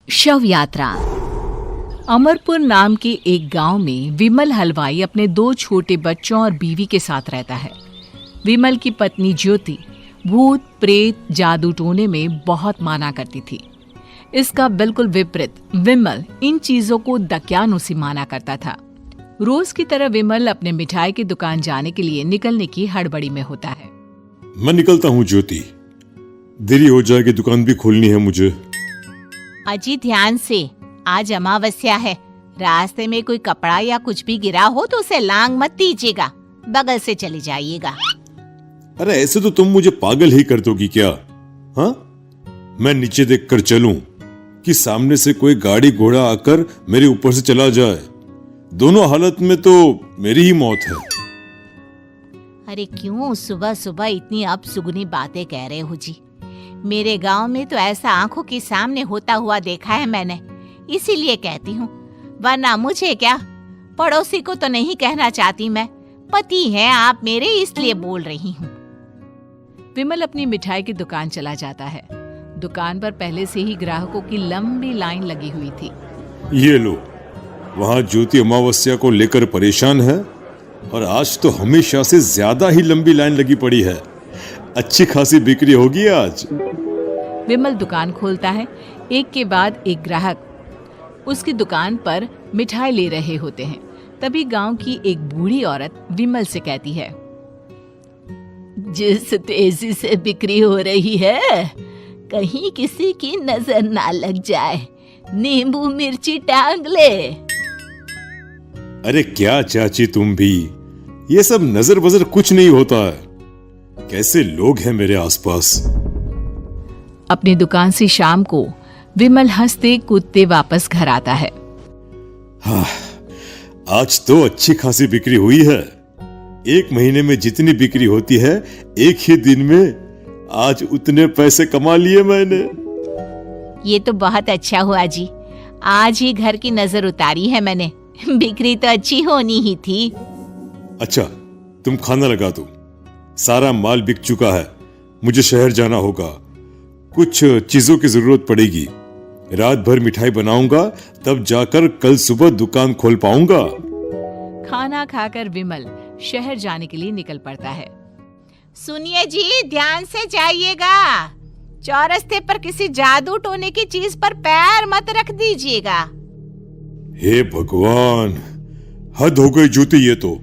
शव यात्रा। अमरपुर नाम के एक गांव में विमल हलवाई अपने 2 छोटे बच्चों और बीवी के साथ रहता है। विमल की पत्नी ज्योति भूत प्रेत जादू टोने में बहुत माना करती थी। इसका बिल्कुल विपरीत विमल इन चीजों को दक्यानुसी माना करता था। रोज की तरह विमल अपने मिठाई की दुकान जाने के लिए निकलने की हड़बड़ी में होता है। मैं निकलता हूँ ज्योति, देरी हो जाएगी, दुकान भी खोलनी है मुझे। अजी ध्यान से, आज अमावस्या है। रास्ते में कोई कपड़ा या कुछ भी गिरा हो तो उसे लांग मत दीजिएगा, बगल से चले जाइएगा। अरे ऐसे तो तुम मुझे पागल ही कर दोगी क्या? हाँ, मैं नीचे देखकर चलूं कि सामने से कोई गाड़ी घोड़ा आकर मेरे ऊपर से चला जाए? दोनों हालत में तो मेरी ही मौत है। अरे क्यों सुबह सुबह इतनी अपसुगनी बातें कह रहे हो जी? मेरे गांव में तो ऐसा आंखों के सामने होता हुआ देखा है मैंने, इसीलिए कहती हूँ, वरना मुझे क्या, पड़ोसी को तो नहीं कहना चाहती मैं। पति हैं आप मेरे, इसलिए बोल रही हूँ। विमल अपनी मिठाई की दुकान चला जाता है। दुकान पर पहले से ही ग्राहकों की लंबी लाइन लगी हुई थी। ये लो, वहाँ ज्योति अमावस्या को लेकर परेशान है और आज तो हमेशा से ज्यादा ही लंबी लाइन लगी पड़ी है। अच्छी खासी बिक्री होगी आज। विमल दुकान खोलता है। एक के बाद एक ग्राहक उसकी दुकान पर मिठाई ले रहे होते हैं। तभी गांव की एक बूढ़ी औरत विमल से कहती है, जिस तेजी से बिक्री हो रही है, कहीं किसी की नजर ना लग जाए, नींबू मिर्ची टांग ले। अरे क्या चाची तुम भी, ये सब नजर बजर कुछ नहीं होता है। कैसे लोग हैं मेरे आसपास। अपनी दुकान से शाम को विमल हंसते कूदते वापस घर आता है। हाँ, आज तो अच्छी खासी बिक्री हुई है। एक महीने में जितनी बिक्री होती है, एक ही दिन में आज उतने पैसे कमा लिए मैंने। ये तो बहुत अच्छा हुआ जी, आज ही घर की नजर उतारी है मैंने। बिक्री तो अच्छी होनी ही थी। अच्छा, तुम खाना लगा दो, सारा माल बिक चुका है। मुझे शहर जाना होगा, कुछ चीजों की जरूरत पड़ेगी। रात भर मिठाई बनाऊंगा, तब जाकर कल सुबह दुकान खोल पाऊंगा। खाना खाकर विमल शहर जाने के लिए निकल पड़ता है। सुनिए जी, ध्यान से जाइएगा। चौरस्ते पर किसी जादू टोने की चीज पर पैर मत रख दीजिएगा। हे भगवान, हद हो गई ज्योति, ये तो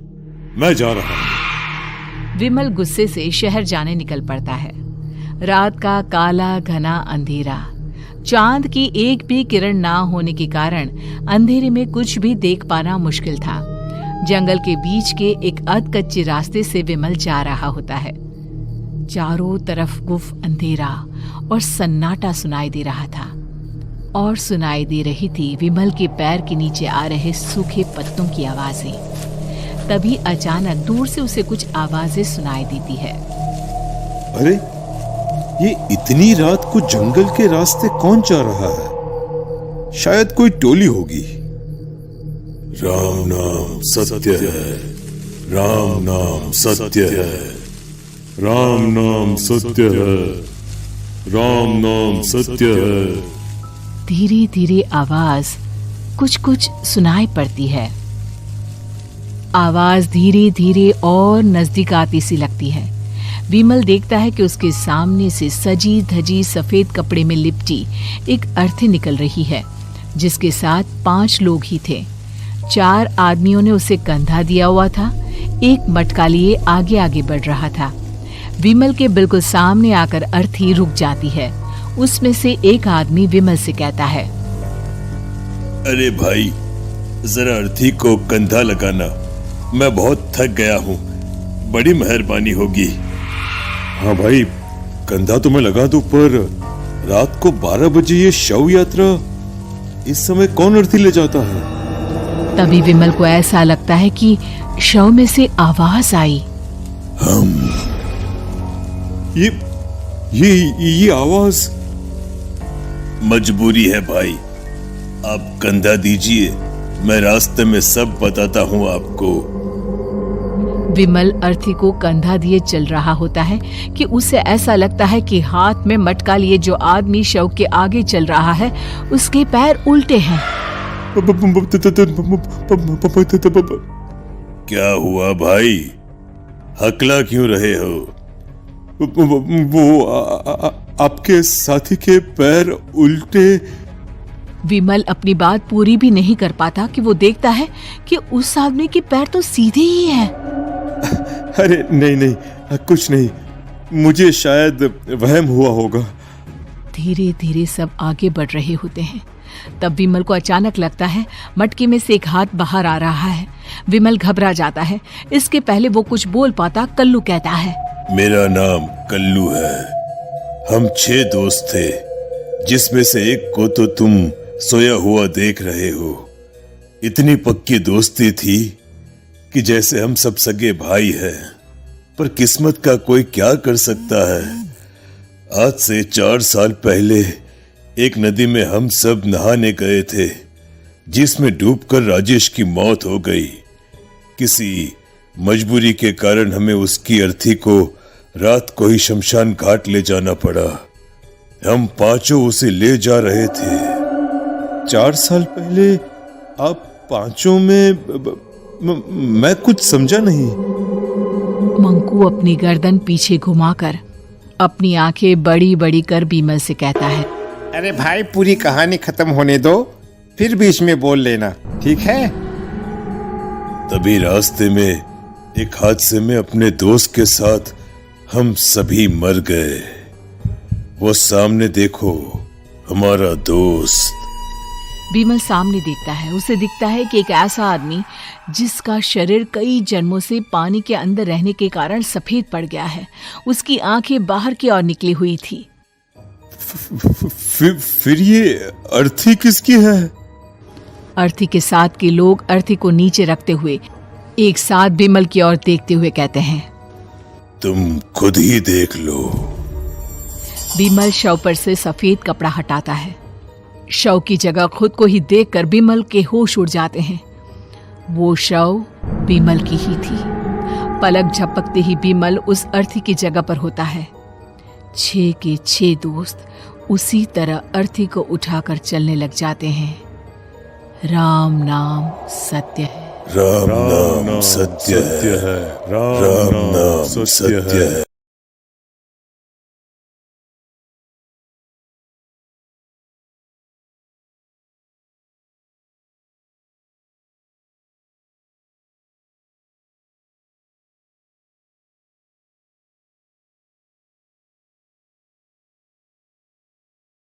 मैं जा रहा हूं। विमल गुस्से से शहर जाने निकल पड़ता है। रात का काला घना अंधेरा, चांद की एक भी किरण ना होने के कारण अंधेरे में कुछ भी देख पाना मुश्किल था। जंगल के बीच के एक अधकच्चे रास्ते से विमल जा रहा होता है। चारों तरफ गुफ अंधेरा और सन्नाटा सुनाई दे रहा था, और सुनाई दे रही थी विमल के पैर के नीचे आ रहे सूखे पत्तों की आवाजें। तभी अचानक दूर से उसे कुछ आवाजें सुनाई देती है। अरे, ये इतनी रात को जंगल के रास्ते कौन जा रहा है? शायद कोई टोली होगी। राम नाम सत्य है, राम नाम सत्य है, राम नाम सत्य है, राम नाम सत्य है। धीरे धीरे आवाज कुछ कुछ सुनाई पड़ती है। आवाज धीरे धीरे और नजदीक आती सी लगती है। विमल देखता है कि उसके सामने से सजी धजी सफेद कपड़े में लिपटी एक अर्थी निकल रही है, जिसके साथ 5 लोग ही थे। 4 आदमियों ने उसे कंधा दिया हुआ था। एक मटका लिए आगे आगे बढ़ रहा था। विमल के बिल्कुल सामने आकर अर्थी रुक जाती है। उसमें से एक आदमी विमल से कहता है, अरे भाई, जरा अर्थी को कंधा लगाना, मैं बहुत थक गया हूँ, बड़ी मेहरबानी होगी। हाँ भाई, कंधा तो मैं लगा दूं, पर रात को 12 बजे ये शव यात्रा, इस समय कौन अर्थी ले जाता है? तभी विमल को ऐसा लगता है कि शव में से आवाज आई, ये आवाज। मजबूरी है भाई, आप कंधा दीजिए, मैं रास्ते में सब बताता हूँ आपको। विमल अर्थी को कंधा दिए चल रहा होता है कि उसे ऐसा लगता है कि हाथ में मटका लिए जो आदमी शव के आगे चल रहा है उसके पैर उल्टे हैं। क्या हुआ भाई, हकला क्यों रहे हो? वो आपके साथी के पैर उल्टे। विमल अपनी बात पूरी भी नहीं कर पाता कि वो देखता है कि उस आदमी के पैर तो सीधे ही हैं। अरे नहीं, कुछ नहीं, मुझे शायद वहम हुआ होगा। धीरे धीरे सब आगे बढ़ रहे होते हैं। तब विमल को अचानक लगता है मटके में से एक हाथ बाहर आ रहा है। विमल घबरा जाता है। इसके पहले वो कुछ बोल पाता, कल्लू कहता है, मेरा नाम कल्लू है। हम 6 दोस्त थे, जिसमें से एक को तो तुम सोया हुआ देख रहे हो। इतनी पक्की दोस्ती थी कि जैसे हम सब सगे भाई हैं। पर किस्मत का कोई क्या कर सकता है। आज से 4 साल पहले एक नदी में हम सब नहाने गए थे, जिसमें डूबकर राजेश की मौत हो गई। किसी मजबूरी के कारण हमें उसकी अर्थी को रात को ही शमशान घाट ले जाना पड़ा। हम 5 उसे ले जा रहे थे। 4 साल पहले आप 5 में मैं कुछ समझा नहीं। मंकू अपनी गर्दन पीछे घुमाकर अपनी आंखें बड़ी बड़ी कर विमल से कहता है, अरे भाई, पूरी कहानी खत्म होने दो, फिर बीच में बोल लेना, ठीक है? तभी रास्ते में एक हादसे में अपने दोस्त के साथ हम सभी मर गए। वो सामने देखो, हमारा दोस्त। विमल सामने देखता है। उसे दिखता है कि एक ऐसा आदमी जिसका शरीर कई जन्मों से पानी के अंदर रहने के कारण सफेद पड़ गया है। उसकी आंखें बाहर की ओर निकली हुई थी। फिर ये अर्थी किसकी है? अर्थी के साथ के लोग अर्थी को नीचे रखते हुए एक साथ विमल की ओर देखते हुए कहते हैं, तुम खुद ही देख लो। विमल शव पर से सफेद कपड़ा हटाता है। शव की जगह खुद को ही देखकर विमल के होश उड़ जाते हैं। वो शव विमल की ही थी। पलक झपकते ही विमल उस अर्थी की जगह पर होता है। 6 के 6 दोस्त उसी तरह अर्थी को उठाकर चलने लग जाते हैं। राम नाम सत्य है। राम नाम सत्य है। राम नाम सत्य है।